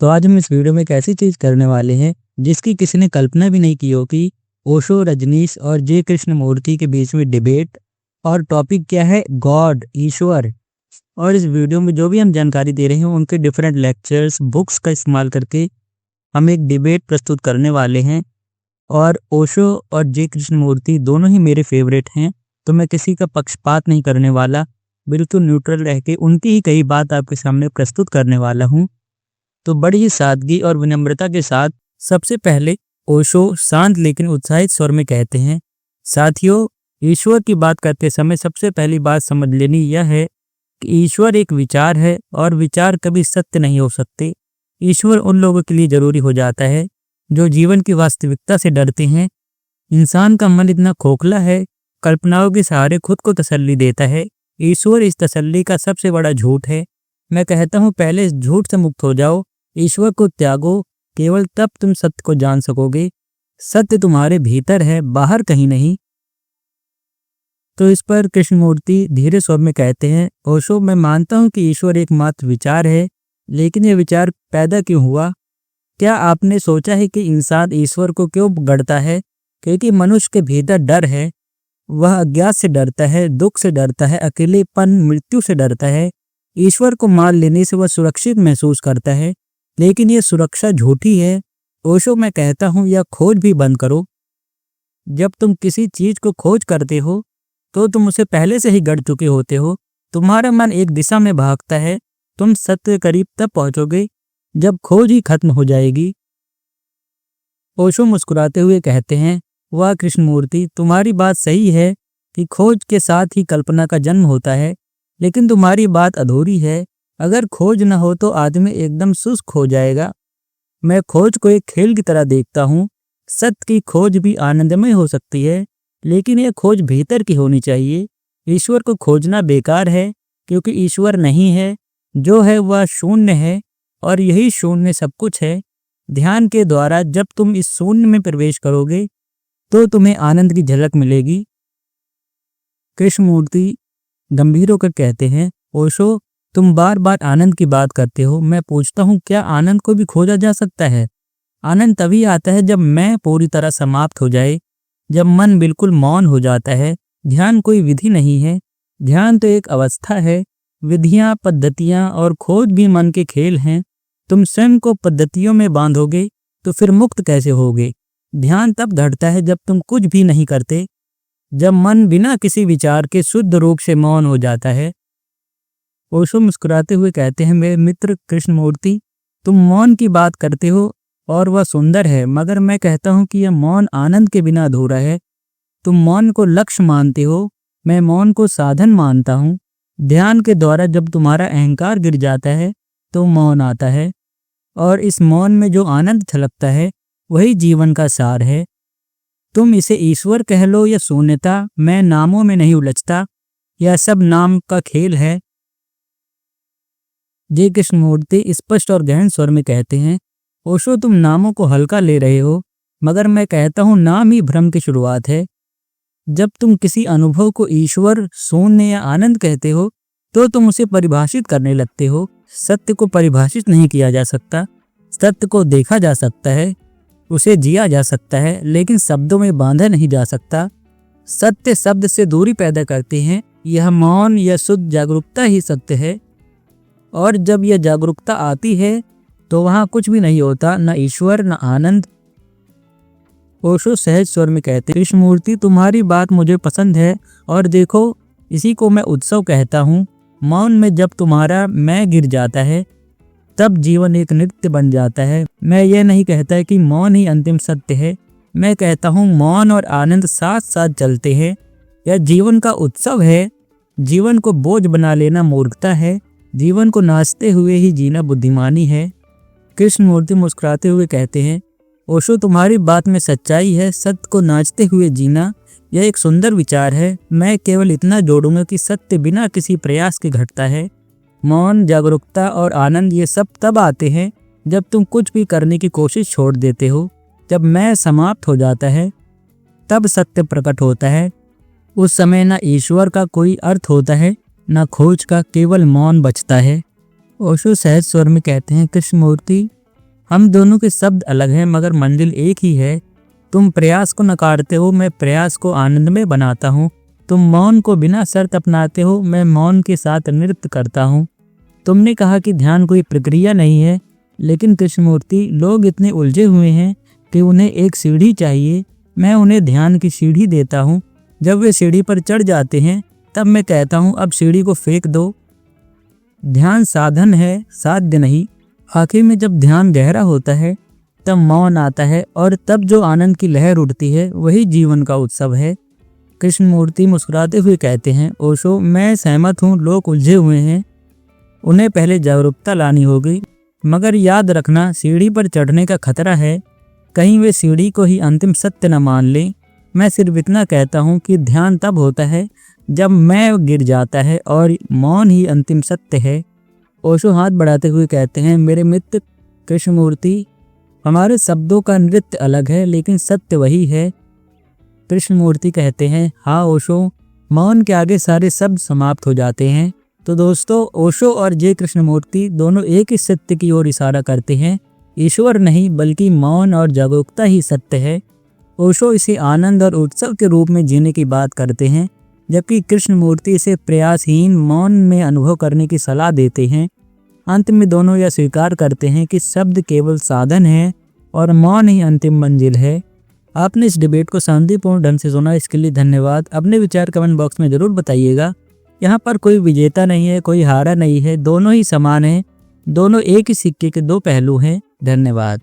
तो आज हम इस वीडियो में एक ऐसी चीज करने वाले हैं जिसकी किसी ने कल्पना भी नहीं की होगी। ओशो, रजनीश और जे कृष्णमूर्ति के बीच में डिबेट। और टॉपिक क्या है? गॉड, ईश्वर। और इस वीडियो में जो भी हम जानकारी दे रहे हैं उनके डिफरेंट लेक्चर्स, बुक्स का इस्तेमाल करके हम एक डिबेट प्रस्तुत करने वाले हैं। और ओशो और जे कृष्णमूर्ति दोनों ही मेरे फेवरेट हैं, तो मैं किसी का पक्षपात नहीं करने वाला, बिल्कुल न्यूट्रल रह के उनकी ही कई बात आपके सामने प्रस्तुत करने वाला हूँ। तो बड़ी ही सादगी और विनम्रता के साथ सबसे पहले ओशो शांत लेकिन उत्साहित स्वर में कहते हैं, साथियों, ईश्वर की बात करते समय सबसे पहली बात समझ लेनी यह है कि ईश्वर एक विचार है और विचार कभी सत्य नहीं हो सकते। ईश्वर उन लोगों के लिए जरूरी हो जाता है जो जीवन की वास्तविकता से डरते हैं। इंसान का मन इतना खोखला है, कल्पनाओं के सहारे खुद को तसल्ली देता है। ईश्वर इस तसल्ली का सबसे बड़ा झूठ है। मैं कहता हूँ, पहले इस झूठ से मुक्त हो जाओ, ईश्वर को त्यागो, केवल तब तुम सत्य को जान सकोगे। सत्य तुम्हारे भीतर है, बाहर कहीं नहीं। तो इस पर कृष्णमूर्ति धीरे स्वर में कहते हैं, ओशो, मैं मानता हूँ कि ईश्वर एकमात्र विचार है, लेकिन यह विचार पैदा क्यों हुआ? क्या आपने सोचा है कि इंसान ईश्वर को क्यों गढ़ता है? क्योंकि मनुष्य के भीतर डर है। वह अज्ञात से डरता है, दुख से डरता है, अकेलेपन, मृत्यु से डरता है। ईश्वर को मान लेने से वह सुरक्षित महसूस करता है, लेकिन यह सुरक्षा झूठी है। ओशो, मैं कहता हूँ, यह खोज भी बंद करो। जब तुम किसी चीज को खोज करते हो तो तुम उसे पहले से ही गढ़ चुके होते हो। तुम्हारा मन एक दिशा में भागता है। तुम सत्य के करीब तब पहुंचोगे जब खोज ही खत्म हो जाएगी। ओशो मुस्कुराते हुए कहते हैं, वाह कृष्णमूर्ति, तुम्हारी बात सही है कि खोज के साथ ही कल्पना का जन्म होता है, लेकिन तुम्हारी बात अधूरी है। अगर खोज न हो तो आदमी एकदम शुष्क हो जाएगा। मैं खोज को एक खेल की तरह देखता हूँ। सत्य की खोज भी आनंदमय हो सकती है, लेकिन यह खोज भीतर की होनी चाहिए। ईश्वर को खोजना बेकार है, क्योंकि ईश्वर नहीं है। जो है वह शून्य है, और यही शून्य सब कुछ है। ध्यान के द्वारा जब तुम इस शून्य में प्रवेश करोगे तो तुम्हें आनंद की झलक मिलेगी। कृष्णमूर्ति गंभीर होकर कहते हैं, ओशो, तुम बार बार आनंद की बात करते हो। मैं पूछता हूँ, क्या आनंद को भी खोजा जा सकता है? आनंद तभी आता है जब मैं पूरी तरह समाप्त हो जाए, जब मन बिल्कुल मौन हो जाता है। ध्यान कोई विधि नहीं है, ध्यान तो एक अवस्था है। विधियां, पद्धतियां और खोज भी मन के खेल हैं। तुम स्वयं को पद्धतियों में बांधोगे तो फिर मुक्त कैसे होगे? ध्यान तब घटता है जब तुम कुछ भी नहीं करते, जब मन बिना किसी विचार के शुद्ध रूप से मौन हो जाता है। ओशो मुस्कुराते हुए कहते हैं, मेरे मित्र कृष्णमूर्ति, तुम मौन की बात करते हो और वह सुंदर है, मगर मैं कहता हूँ कि यह मौन आनंद के बिना अधूरा है। तुम मौन को लक्ष्य मानते हो, मैं मौन को साधन मानता हूँ। ध्यान के द्वारा जब तुम्हारा अहंकार गिर जाता है तो मौन आता है, और इस मौन में जो आनंद छलकता है वही जीवन का सार है। तुम इसे ईश्वर कह लो या शून्यता, मैं नामों में नहीं उलझता। यह सब नाम का खेल है। जे कृष्णमूर्ति स्पष्ट और गहन स्वर में कहते हैं, ओशो, तुम नामों को हल्का ले रहे हो, मगर मैं कहता हूँ नाम ही भ्रम की शुरुआत है। जब तुम किसी अनुभव को ईश्वर, शून्य या आनंद कहते हो तो तुम उसे परिभाषित करने लगते हो। सत्य को परिभाषित नहीं किया जा सकता। सत्य को देखा जा सकता है, उसे जिया जा सकता है, लेकिन शब्दों में बांधा नहीं जा सकता। सत्य शब्द से दूरी पैदा करते हैं। यह मौन या शुद्ध जागरूकता ही सत्य है, और जब यह जागरूकता आती है तो वहाँ कुछ भी नहीं होता, न ईश्वर न आनंद। ओशो सहज स्वर में कहते, कृष्णमूर्ति, तुम्हारी बात मुझे पसंद है, और देखो, इसी को मैं उत्सव कहता हूँ। मौन में जब तुम्हारा मैं गिर जाता है तब जीवन एक नृत्य बन जाता है। मैं ये नहीं कहता कि मौन ही अंतिम सत्य है, मैं कहता हूँ मौन और आनंद साथ साथ चलते हैं। यह जीवन का उत्सव है। जीवन को बोझ बना लेना मूर्खता है। जीवन को नाचते हुए ही जीना बुद्धिमानी है। कृष्णमूर्ति मुस्कुराते हुए कहते हैं, ओशो, तुम्हारी बात में सच्चाई है। सत्य को नाचते हुए जीना, यह एक सुंदर विचार है। मैं केवल इतना जोड़ूंगा कि सत्य बिना किसी प्रयास के घटता है। मौन, जागरूकता और आनंद ये सब तब आते हैं जब तुम कुछ भी करने की कोशिश छोड़ देते हो। जब मैं समाप्त हो जाता है तब सत्य प्रकट होता है। उस समय न ईश्वर का कोई अर्थ होता है, न खोज का, केवल मौन बचता है। ओशो सहज स्वर में कहते हैं, कृष्णमूर्ति, हम दोनों के शब्द अलग हैं मगर मंजिल एक ही है। तुम प्रयास को नकारते हो, मैं प्रयास को आनंद में बनाता हूँ। तुम मौन को बिना शर्त अपनाते हो, मैं मौन के साथ नृत्य करता हूँ। तुमने कहा कि ध्यान कोई प्रक्रिया नहीं है, लेकिन कृष्णमूर्ति, लोग इतने उलझे हुए हैं कि उन्हें एक सीढ़ी चाहिए। मैं उन्हें ध्यान की सीढ़ी देता हूँ। जब वे सीढ़ी पर चढ़ जाते हैं तब मैं कहता हूँ अब सीढ़ी को फेंक दो। ध्यान साधन है, साध्य नहीं। आखिर में जब ध्यान गहरा होता है तब मौन आता है और तब जो आनंद की लहर उठती है वही जीवन का उत्सव है। कृष्णमूर्ति मुस्कुराते हुए कहते हैं, ओशो, मैं सहमत हूँ, लोग उलझे हुए हैं, उन्हें पहले जागरूकता लानी होगी। मगर याद रखना, सीढ़ी पर चढ़ने का खतरा है, कहीं वे सीढ़ी को ही अंतिम सत्य न मान लें। मैं सिर्फ इतना कहता हूँ कि ध्यान तब होता है जब मैं गिर जाता है और मौन ही अंतिम सत्य है। ओशो हाथ बढ़ाते हुए कहते हैं, मेरे मित्र कृष्णमूर्ति, हमारे शब्दों का नृत्य अलग है लेकिन सत्य वही है। कृष्णमूर्ति कहते हैं, हाँ ओशो, मौन के आगे सारे शब्द समाप्त हो जाते हैं। तो दोस्तों, ओशो और जे कृष्णमूर्ति दोनों एक ही सत्य की ओर इशारा करते हैं। ईश्वर नहीं बल्कि मौन और जागरूकता ही सत्य है। ओशो इसे आनंद और उत्सव के रूप में जीने की बात करते हैं, जबकि कृष्णमूर्ति इसे प्रयासहीन मौन में अनुभव करने की सलाह देते हैं। अंत में दोनों यह स्वीकार करते हैं कि शब्द केवल साधन है और मौन ही अंतिम मंजिल है। आपने इस डिबेट को शांतिपूर्ण ढंग से सुना, इसके लिए धन्यवाद। अपने विचार कमेंट बॉक्स में ज़रूर बताइएगा। यहाँ पर कोई विजेता नहीं है, कोई हारा नहीं है, दोनों ही समान हैं, दोनों एक ही सिक्के के दो पहलू हैं। धन्यवाद।